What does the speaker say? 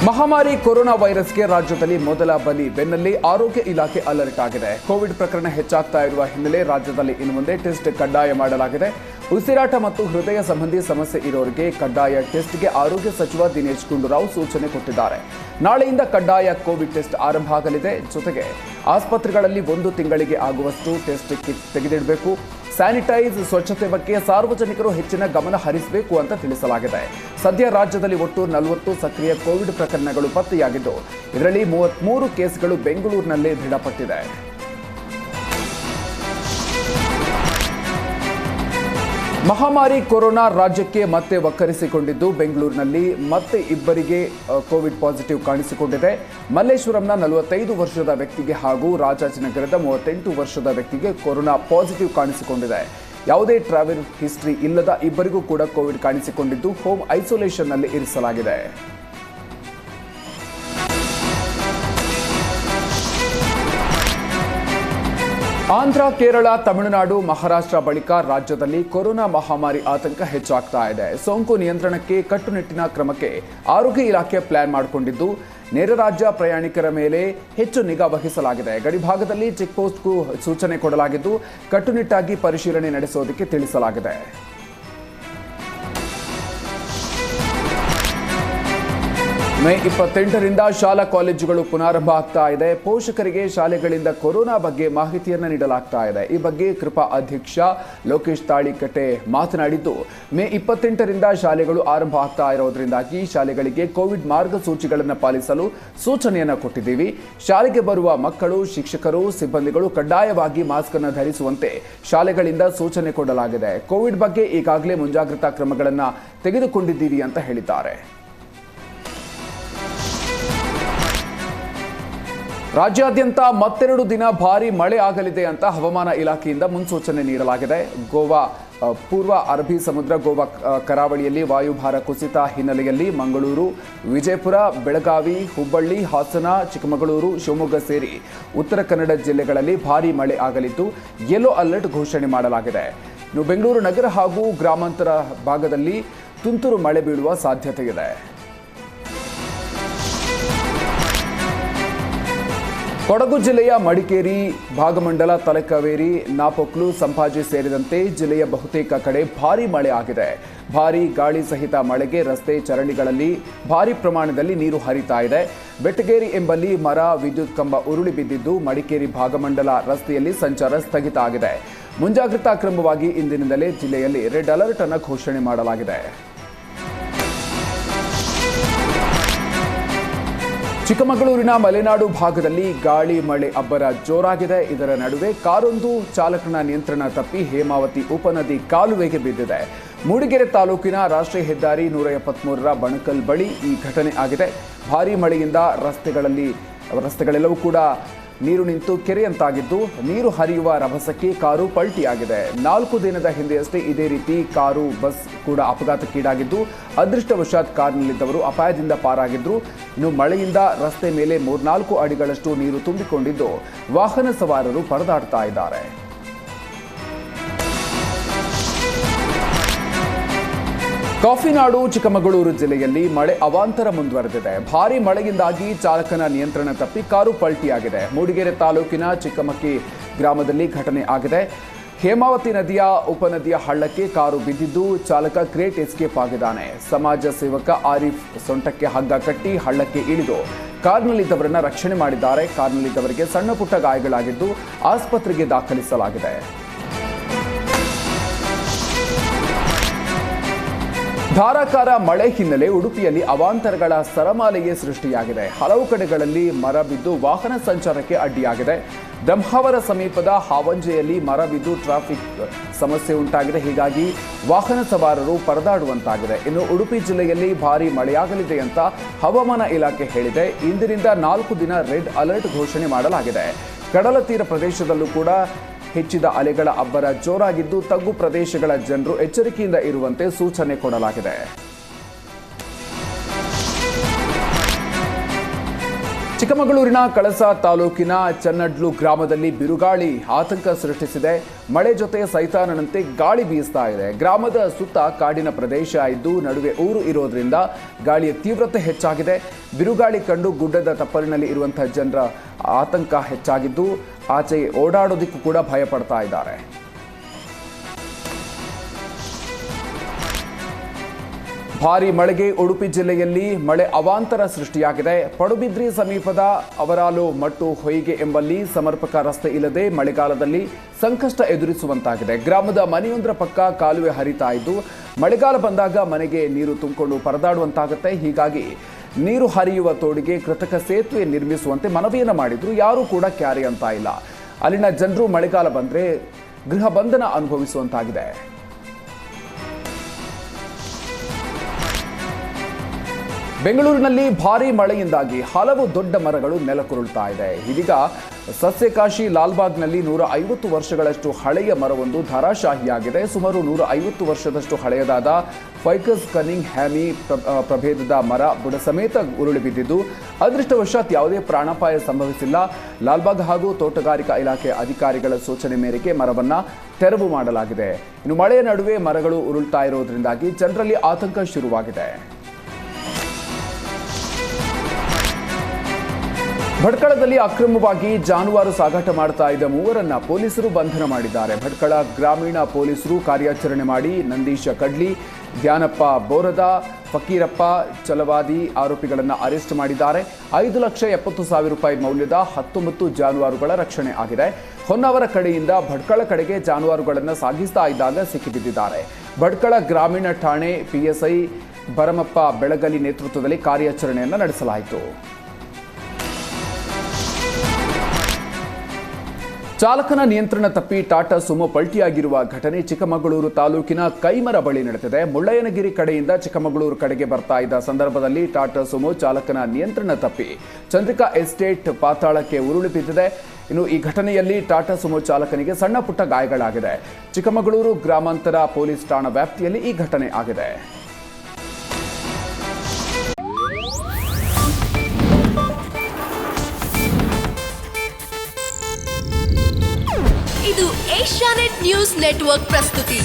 ಮಹಾಮಾರಿ ಕೊರೋನಾ ವೈರಸ್ಗೆ ರಾಜ್ಯದಲ್ಲಿ ಮೊದಲ ಬಲಿ ಬೆನ್ನಲ್ಲೇ ಆರೋಗ್ಯ ಇಲಾಖೆ ಅಲರ್ಟ್ ಆಗಿದೆ. ಕೋವಿಡ್ ಪ್ರಕರಣ ಹೆಚ್ಚಾಗ್ತಾ ಇರುವ ಹಿನ್ನೆಲೆ ರಾಜ್ಯದಲ್ಲಿ ಇನ್ನು ಮುಂದೆ ಟೆಸ್ಟ್ ಕಡ್ಡಾಯ ಮಾಡಲಾಗಿದೆ. ಉಸಿರಾಟ ಮತ್ತು ಹೃದಯ ಸಂಬಂಧಿ ಸಮಸ್ಯೆ ಇರೋರಿಗೆ ಕಡ್ಡಾಯ ಟೆಸ್ಟ್ಗೆ ಆರೋಗ್ಯ ಸಚಿವ ದಿನೇಶ್ ಗುಂಡೂರಾವ್ ಸೂಚನೆ ಕೊಟ್ಟಿದ್ದಾರೆ. ನಾಳೆಯಿಂದ ಕಡ್ಡಾಯ ಕೋವಿಡ್ ಟೆಸ್ಟ್ ಆರಂಭ ಆಗಲಿದೆ. ಜೊತೆಗೆ ಆಸ್ಪತ್ರೆಗಳಲ್ಲಿ 1 ತಿಂಗಳಿಗೆ ಆಗುವಷ್ಟು ಟೆಸ್ಟ್ ಕಿಟ್ ತೆಗೆದಿಡಬೇಕು. ಸ್ಯಾನಿಟೈಸ್, ಸ್ವಚ್ಛತೆ ಬಗ್ಗೆ ಸಾರ್ವಜನಿಕರು ಹೆಚ್ಚಿನ ಗಮನ ಹರಿಸಬೇಕು ಅಂತ ತಿಳಿಸಲಾಗಿದೆ. ಸದ್ಯ ರಾಜ್ಯದಲ್ಲಿ ಒಟ್ಟು 40 ಸಕ್ರಿಯ ಕೋವಿಡ್ ಪ್ರಕರಣಗಳು ಪತ್ತೆಯಾಗಿದ್ದು, ಇದರಲ್ಲಿ 33 ಕೇಸ್ಗಳು ಬೆಂಗಳೂರಿನಲ್ಲೇ ದೃಢಪಟ್ಟಿದೆ. ಮಹಾಮಾರಿ ಕೊರೋನಾ ರಾಜ್ಯಕ್ಕೆ ಮತ್ತೆ ಒಕ್ಕರಿಸಿಕೊಂಡಿದ್ದು, ಬೆಂಗಳೂರಿನಲ್ಲಿ ಮತ್ತೆ ಇಬ್ಬರಿಗೆ ಕೋವಿಡ್ ಪಾಸಿಟಿವ್ ಕಾಣಿಸಿಕೊಂಡಿದೆ. ಮಲ್ಲೇಶ್ವರಂನ 45 ವರ್ಷದ ವ್ಯಕ್ತಿಗೆ ಹಾಗೂ ರಾಜಾಜಿನಗರದ 38 ವರ್ಷದ ವ್ಯಕ್ತಿಗೆ ಕೊರೋನಾ ಪಾಸಿಟಿವ್ ಕಾಣಿಸಿಕೊಂಡಿದೆ. ಯಾವುದೇ ಟ್ರಾವೆಲ್ ಹಿಸ್ಟ್ರಿ ಇಲ್ಲದ ಇಬ್ಬರಿಗೂ ಕೂಡ ಕೋವಿಡ್ ಕಾಣಿಸಿಕೊಂಡಿದ್ದು, ಹೋಮ್ ಐಸೋಲೇಷನ್ನಲ್ಲಿ ಇರಿಸಲಾಗಿದೆ. ಆಂಧ್ರ, ಕೇರಳ, ತಮಿಳುನಾಡು, ಮಹಾರಾಷ್ಟ್ರ ಬಳಿಕ ರಾಜ್ಯದಲ್ಲಿ ಕೊರೋನಾ ಮಹಾಮಾರಿ ಆತಂಕ ಹೆಚ್ಚಾಗ್ತಾ ಇದೆ. ಸೋಂಕು ನಿಯಂತ್ರಣಕ್ಕೆ ಕಟ್ಟುನಿಟ್ಟಿನ ಕ್ರಮಕ್ಕೆ ಆರೋಗ್ಯ ಇಲಾಖೆ ಪ್ಲಾನ್ ಮಾಡಿಕೊಂಡಿದ್ದು, ನೆರೆ ರಾಜ್ಯ ಪ್ರಯಾಣಿಕರ ಮೇಲೆ ಹೆಚ್ಚು ನಿಗಾ ವಹಿಸಲಾಗಿದೆ. ಗಡಿಭಾಗದಲ್ಲಿ ಚೆಕ್ಪೋಸ್ಟ್ಗೂ ಸೂಚನೆ ಕೊಡಲಾಗಿದ್ದು, ಕಟ್ಟುನಿಟ್ಟಾಗಿ ಪರಿಶೀಲನೆ ನಡೆಸೋದಕ್ಕೆ ತಿಳಿಸಲಾಗಿದೆ. ಮೇ 28ರಿಂದ ಶಾಲಾ ಕಾಲೇಜುಗಳು ಪುನಾರಂಭ ಆಗ್ತಾ ಇದೆ. ಪೋಷಕರಿಗೆ ಶಾಲೆಗಳಿಂದ ಕೊರೋನಾ ಬಗ್ಗೆ ಮಾಹಿತಿಯನ್ನು ನೀಡಲಾಗ್ತಾ ಇದೆ. ಈ ಬಗ್ಗೆ ಕೃಪಾ ಅಧ್ಯಕ್ಷ ಲೋಕೇಶ್ ತಾಳಿಕಟ್ಟೆ ಮಾತನಾಡಿದ್ದು, ಮೇ 28ರಿಂದ ಶಾಲೆಗಳು ಆರಂಭ ಆಗ್ತಾ ಇರೋದ್ರಿಂದಾಗಿ ಶಾಲೆಗಳಿಗೆ ಕೋವಿಡ್ ಮಾರ್ಗಸೂಚಿಗಳನ್ನು ಪಾಲಿಸಲು ಸೂಚನೆಯನ್ನು ಕೊಟ್ಟಿದ್ದೀವಿ. ಶಾಲೆಗೆ ಬರುವ ಮಕ್ಕಳು, ಶಿಕ್ಷಕರು, ಸಿಬ್ಬಂದಿಗಳು ಕಡ್ಡಾಯವಾಗಿ ಮಾಸ್ಕ್ ಅನ್ನು ಧರಿಸುವಂತೆ ಶಾಲೆಗಳಿಂದ ಸೂಚನೆ ಕೊಡಲಾಗಿದೆ. ಕೋವಿಡ್ ಬಗ್ಗೆ ಈಗಾಗಲೇ ಮುಂಜಾಗ್ರತಾ ಕ್ರಮಗಳನ್ನು ತೆಗೆದುಕೊಂಡಿದ್ದೀವಿ ಅಂತ ಹೇಳಿದ್ದಾರೆ. ರಾಜ್ಯಾದ್ಯಂತ ಮತ್ತೆರಡು ದಿನ ಭಾರೀ ಮಳೆ ಆಗಲಿದೆ ಅಂತ ಹವಾಮಾನ ಇಲಾಖೆಯಿಂದ ಮುನ್ಸೂಚನೆ ನೀಡಲಾಗಿದೆ. ಗೋವಾ, ಪೂರ್ವ ಅರಬ್ಬಿ ಸಮುದ್ರ, ಗೋವಾ ಕರಾವಳಿಯಲ್ಲಿ ವಾಯುಭಾರ ಕುಸಿತ ಹಿನ್ನೆಲೆಯಲ್ಲಿ ಮಂಗಳೂರು, ವಿಜಯಪುರ, ಬೆಳಗಾವಿ, ಹುಬ್ಬಳ್ಳಿ, ಹಾಸನ, ಚಿಕ್ಕಮಗಳೂರು, ಶಿವಮೊಗ್ಗ ಸೇರಿ ಉತ್ತರ ಕನ್ನಡ ಜಿಲ್ಲೆಗಳಲ್ಲಿ ಭಾರೀ ಮಳೆ ಆಗಲಿದ್ದು, ಯೆಲ್ಲೋ ಅಲರ್ಟ್ ಘೋಷಣೆ ಮಾಡಲಾಗಿದೆ. ಇನ್ನು ಬೆಂಗಳೂರು ನಗರ ಹಾಗೂ ಗ್ರಾಮಾಂತರ ಭಾಗದಲ್ಲಿ ತುಂತುರು ಮಳೆ ಬೀಳುವ ಸಾಧ್ಯತೆ ಇದೆ. ಕೊಡಗು ಜಿಲ್ಲೆಯ ಮಡಿಕೇರಿ, ಭಾಗಮಂಡಲ, ತಲಕಾವೇರಿ, ನಾಪೊಕ್ಲು, ಸಂಪಾಜಿ ಸೇರಿದಂತೆ ಜಿಲ್ಲೆಯ ಬಹುತೇಕ ಕಡೆ ಭಾರೀ ಮಳೆ ಆಗಿದೆ. ಭಾರೀ ಗಾಳಿ ಸಹಿತ ಮಳೆಗೆ ರಸ್ತೆ ಚರಂಡಿಗಳಲ್ಲಿ ಭಾರೀ ಪ್ರಮಾಣದಲ್ಲಿ ನೀರು ಹರಿತಾ ಇದೆ. ಬೆಟ್ಟಗೇರಿ ಎಂಬಲ್ಲಿ ಮರ, ವಿದ್ಯುತ್ ಕಂಬ ಉರುಳಿ ಬಿದ್ದಿದ್ದು, ಮಡಿಕೇರಿ ಭಾಗಮಂಡಲ ರಸ್ತೆಯಲ್ಲಿ ಸಂಚಾರ ಸ್ಥಗಿತ ಆಗಿದೆ. ಮುಂಜಾಗ್ರತಾ ಕ್ರಮವಾಗಿ ಇಂದಿನಿಂದಲೇ ಜಿಲ್ಲೆಯಲ್ಲಿ ರೆಡ್ ಅಲರ್ಟ್ ಅನ್ನು ಘೋಷಣೆ ಮಾಡಲಾಗಿದೆ. ಚಿಕ್ಕಮಗಳೂರಿನ ಮಲೆನಾಡು ಭಾಗದಲ್ಲಿ ಗಾಳಿ ಮಳೆ ಅಬ್ಬರ ಜೋರಾಗಿದೆ. ಇದರ ನಡುವೆ ಕಾರೊಂದು ಚಾಲಕನ ನಿಯಂತ್ರಣ ತಪ್ಪಿ ಹೇಮಾವತಿ ಉಪನದಿ ಕಾಲುವೆಗೆ ಬಿದ್ದಿದೆ. ಮೂಡಿಗೆರೆ ತಾಲೂಕಿನ ರಾಷ್ಟ್ರೀಯ ಹೆದ್ದಾರಿ 173ರ ಬಣಕಲ್ ಬಳಿ ಈ ಘಟನೆ ಆಗಿದೆ. ಭಾರೀ ಮಳೆಯಿಂದ ರಸ್ತೆಗಳೆಲ್ಲವೂ ಕೂಡ ನೀರು ನಿಂತು ಕೆರೆಯಂತಾಗಿದ್ದು, ನೀರು ಹರಿಯುವ ರಭಸಕ್ಕೆ ಕಾರು ಪಲ್ಟಿಯಾಗಿದೆ. 4 ದಿನದ ಹಿಂದೆಯಷ್ಟೇ ಇದೇ ರೀತಿ ಕಾರು, ಬಸ್ ಕೂಡ ಅಪಘಾತಕ್ಕೀಡಾಗಿದ್ದು, ಅದೃಷ್ಟವಶಾತ್ ಕಾರ್ನಲ್ಲಿದ್ದವರು ಅಪಾಯದಿಂದ ಪಾರಾಗಿದ್ರು. ಇನ್ನು ಮಳೆಯಿಂದ ರಸ್ತೆ ಮೇಲೆ 3-4 ಅಡಿಗಳಷ್ಟು ನೀರು ತುಂಬಿಕೊಂಡಿದ್ದು, ವಾಹನ ಸವಾರರು ಪರದಾಡ್ತಾ ಇದ್ದಾರೆ. ಕಾಫಿನಾಡು ಚಿಕ್ಕಮಗಳೂರು ಜಿಲ್ಲೆಯಲ್ಲಿ ಮಳೆ ಅವಾಂತರ ಮುಂದುವರೆದಿದೆ. ಭಾರೀ ಮಳೆಯಿಂದಾಗಿ ಚಾಲಕನ ನಿಯಂತ್ರಣ ತಪ್ಪಿ ಕಾರು ಪಲ್ಟಿಯಾಗಿದೆ. ಮೂಡಿಗೆರೆ ತಾಲೂಕಿನ ಚಿಕ್ಕಮಕ್ಕಿ ಗ್ರಾಮದಲ್ಲಿ ಘಟನೆ ಆಗಿದೆ. ಹೇಮಾವತಿ ನದಿಯ ಉಪನದಿಯ ಹಳ್ಳಕ್ಕೆ ಕಾರು ಬಿದ್ದಿದ್ದು, ಚಾಲಕ ಗ್ರೇಟ್ ಎಸ್ಕೇಪ್ ಆಗಿದ್ದಾನೆ. ಸಮಾಜ ಸೇವಕ ಆರಿಫ್ ಸೊಂಟಕ್ಕೆ ಹಗ್ಗ ಕಟ್ಟಿ ಹಳ್ಳಕ್ಕೆ ಇಳಿದು ಕಾರ್ನಲ್ಲಿದ್ದವರನ್ನ ರಕ್ಷಣೆ ಮಾಡಿದ್ದಾರೆ. ಕಾರ್ನಲ್ಲಿದ್ದವರಿಗೆ ಸಣ್ಣ ಪುಟ್ಟ ಗಾಯಗಳಾಗಿದ್ದು, ಆಸ್ಪತ್ರೆಗೆ ದಾಖಲಿಸಲಾಗಿದೆ. ಧಾರಾಕಾರ ಮಳೆ ಹಿನ್ನೆಲೆ ಉಡುಪಿಯಲ್ಲಿ ಅವಾಂತರಗಳ ಸರಮಾಲೆಯೇ ಸೃಷ್ಟಿಯಾಗಿದೆ. ಹಲವು ಕಡೆಗಳಲ್ಲಿ ಮರ ಬಿದ್ದು ವಾಹನ ಸಂಚಾರಕ್ಕೆ ಅಡ್ಡಿಯಾಗಿದೆ. ಬ್ರಹ್ಮಾವರ ಸಮೀಪದ ಹಾವಂಜೆಯಲ್ಲಿ ಮರ ಬಿದ್ದು ಟ್ರಾಫಿಕ್ ಸಮಸ್ಯೆ ಉಂಟಾಗಿದೆ. ಹೀಗಾಗಿ ವಾಹನ ಸವಾರರು ಪರದಾಡುವಂತಾಗಿದೆ. ಇನ್ನು ಉಡುಪಿ ಜಿಲ್ಲೆಯಲ್ಲಿ ಭಾರೀ ಮಳೆಯಾಗಲಿದೆ ಅಂತ ಹವಾಮಾನ ಇಲಾಖೆ ಹೇಳಿದೆ. ಇಂದಿನಿಂದ 4 ದಿನ ರೆಡ್ ಅಲರ್ಟ್ ಘೋಷಣೆ ಮಾಡಲಾಗಿದೆ. ಕಡಲ ತೀರ ಪ್ರದೇಶದಲ್ಲೂ ಕೂಡ ಹೆಚ್ಚಿದ ಅಲೆಗಳ ಅಬ್ಬರ ಜೋರಾಗಿದ್ದು, ತಗ್ಗು ಪ್ರದೇಶಗಳ ಜನರು ಎಚ್ಚರಿಕೆಯಿಂದ ಇರುವಂತೆ ಸೂಚನೆ ಕೊಡಲಾಗಿದೆ. ಚಿಕ್ಕಮಗಳೂರಿನ ಕಳಸ ತಾಲೂಕಿನ ಚನ್ನಡ್ಲು ಗ್ರಾಮದಲ್ಲಿ ಬಿರುಗಾಳಿ ಆತಂಕ ಸೃಷ್ಟಿಸಿದೆ. ಮಳೆ ಜೊತೆ ಸೈತಾನನಂತೆ ಗಾಳಿ ಬೀಸ್ತಾ ಇದೆ. ಗ್ರಾಮದ ಸುತ್ತ ಕಾಡಿನ ಪ್ರದೇಶ ಇದ್ದು ನಡುವೆ ಊರು ಇರೋದ್ರಿಂದ ಗಾಳಿಯ ತೀವ್ರತೆ ಹೆಚ್ಚಾಗಿದೆ. ಬಿರುಗಾಳಿ ಕಂಡು ಗುಡ್ಡದ ತಪ್ಪಲಿನಲ್ಲಿ ಇರುವಂತಹ ಜನರ ಆತಂಕ ಹೆಚ್ಚಾಗಿದ್ದು ಆಚೆ ಓಡಾಡೋದಕ್ಕೂ ಕೂಡ ಭಯ ಪಡ್ತಾ ಇದ್ದಾರೆ. ಭಾರೀ ಮಳೆಗೆ ಉಡುಪಿ ಜಿಲ್ಲೆಯಲ್ಲಿ ಮಳೆ ಅವಾಂತರ ಸೃಷ್ಟಿಯಾಗಿದೆ. ಪಡುಬಿದ್ರಿ ಸಮೀಪದ ಅವರಾಲು ಮಟ್ಟು ಹೊಯ್ಗೆ ಎಂಬಲ್ಲಿ ಸಮರ್ಪಕ ರಸ್ತೆ ಇಲ್ಲದೆ ಮಳೆಗಾಲದಲ್ಲಿ ಸಂಕಷ್ಟ ಎದುರಿಸುವಂತಾಗಿದೆ. ಗ್ರಾಮದ ಮನೆಯೊಂದರ ಪಕ್ಕ ಕಾಲುವೆ ಹರಿತಾ ಇದ್ದು ಮಳೆಗಾಲ ಬಂದಾಗ ಮನೆಗೆ ನೀರು ತುಂಬಿಕೊಂಡು ಪರದಾಡುವಂತಾಗುತ್ತೆ. ಹೀಗಾಗಿ ನೀರು ಹರಿಯುವ ತೋಡಿಗೆ ಕೃತಕ ಸೇತುವೆ ನಿರ್ಮಿಸುವಂತೆ ಮನವಿಯನ್ನು ಮಾಡಿದ್ರು. ಯಾರೂ ಕೂಡ ಕ್ಯಾರಿ ಅಂತ ಇಲ್ಲ. ಅಲ್ಲಿನ ಜನರು ಮಳೆಗಾಲ ಬಂದರೆ ಗೃಹ ಬಂಧನ ಅನುಭವಿಸುವಂತಾಗಿದೆ. ಬೆಂಗಳೂರಿನಲ್ಲಿ ಭಾರೀ ಮಳೆಯಿಂದಾಗಿ ಹಲವು ದೊಡ್ಡ ಮರಗಳು ನೆಲಕ್ಕುರುಳ್ತಾ ಇದೆ. ಇದೀಗ ಸಸ್ಯಕಾಶಿ ಲಾಲ್ಬಾಗ್ನಲ್ಲಿ 150 ವರ್ಷಗಳಷ್ಟು ಹಳೆಯ ಮರವೊಂದು ಧಾರಾಶಾಹಿಯಾಗಿದೆ. ಸುಮಾರು 150 ವರ್ಷದಷ್ಟು ಹಳೆಯದಾದ ಫೈಕಸ್ ಕನಿಂಗ್ ಹ್ಯಾಮಿ ಪ್ರಭೇದದ ಮರ ಬುಡ ಸಮೇತ ಉರುಳಿ ಬಿದ್ದಿದ್ದು ಅದೃಷ್ಟವಶಾತ್ ಯಾವುದೇ ಪ್ರಾಣಾಪಾಯ ಸಂಭವಿಸಿಲ್ಲ. ಲಾಲ್ಬಾಗ್ ಹಾಗೂ ತೋಟಗಾರಿಕಾ ಇಲಾಖೆ ಅಧಿಕಾರಿಗಳ ಸೂಚನೆ ಮೇರೆಗೆ ಮರವನ್ನ ತೆರವು ಮಾಡಲಾಗಿದೆ. ಇನ್ನು ಮಳೆಯ ನಡುವೆ ಮರಗಳು ಉರುಳ್ತಾ ಇರೋದ್ರಿಂದಾಗಿ ಜನರಲ್ಲಿ ಆತಂಕ ಶುರುವಾಗಿದೆ. ಭಟ್ಕಳದಲ್ಲಿ ಅಕ್ರಮವಾಗಿ ಜಾನುವಾರು ಸಾಗಾಟ ಮಾಡ್ತಾ ಇದ್ದ 3 ಪೊಲೀಸರು ಬಂಧನ ಮಾಡಿದ್ದಾರೆ. ಭಟ್ಕಳ ಗ್ರಾಮೀಣ ಪೊಲೀಸರು ಕಾರ್ಯಾಚರಣೆ ಮಾಡಿ ನಂದೀಶ ಕಡ್ಲಿ, ಧ್ಯಾನಪ್ಪ ಬೋರದ, ಫಕೀರಪ್ಪ ಚಲವಾದಿ ಆರೋಪಿಗಳನ್ನು ಅರೆಸ್ಟ್ ಮಾಡಿದ್ದಾರೆ. 5,70,000 ರೂಪಾಯಿ ಮೌಲ್ಯದ 19 ಜಾನುವಾರುಗಳ ರಕ್ಷಣೆ ಆಗಿದೆ. ಹೊನ್ನಾವರ ಕಡೆಯಿಂದ ಭಟ್ಕಳ ಕಡೆಗೆ ಜಾನುವಾರುಗಳನ್ನು ಸಾಗಿಸ್ತಾ ಇದ್ದಾಗ ಸಿಕ್ಕಿಬಿದ್ದಿದ್ದಾರೆ. ಭಟ್ಕಳ ಗ್ರಾಮೀಣ ಠಾಣೆ ಪಿಎಸ್ಐ ಭರಮಪ್ಪ ಬೆಳಗಲಿ ನೇತೃತ್ವದಲ್ಲಿ ಕಾರ್ಯಾಚರಣೆಯನ್ನು ನಡೆಸಲಾಯಿತು. ಚಾಲಕನ ನಿಯಂತ್ರಣ ತಪ್ಪಿ ಟಾಟಾ ಸುಮೋ ಪಲ್ಟಿಯಾಗಿರುವ ಘಟನೆ ಚಿಕ್ಕಮಗಳೂರು ತಾಲೂಕಿನ ಕೈಮರ ಬಳಿ ನಡೆದಿದೆ. ಮುಳ್ಳಯ್ಯನಗಿರಿ ಕಡೆಯಿಂದ ಚಿಕ್ಕಮಗಳೂರು ಕಡೆಗೆ ಬರ್ತಾ ಇದ್ದ ಸಂದರ್ಭದಲ್ಲಿ ಟಾಟಾ ಸುಮೋ ಚಾಲಕನ ನಿಯಂತ್ರಣ ತಪ್ಪಿ ಚಂದ್ರಿಕಾ ಎಸ್ಟೇಟ್ ಪಾತಾಳಕ್ಕೆ ಉರುಳಿ ಬಿದ್ದಿದೆ. ಇನ್ನು ಈ ಘಟನೆಯಲ್ಲಿ ಟಾಟಾ ಸುಮೋ ಚಾಲಕನಿಗೆ ಸಣ್ಣ ಪುಟ್ಟ ಗಾಯಗಳಾಗಿದೆ. ಚಿಕ್ಕಮಗಳೂರು ಗ್ರಾಮಾಂತರ ಪೊಲೀಸ್ ಠಾಣಾ ವ್ಯಾಪ್ತಿಯಲ್ಲಿ ಈ ಘಟನೆ ಆಗಿದೆ. ಇದು ಏಷ್ಯಾನೆಟ್ ನ್ಯೂಸ್ ನೆಟ್ವರ್ಕ್ ಪ್ರಸ್ತುತಿ.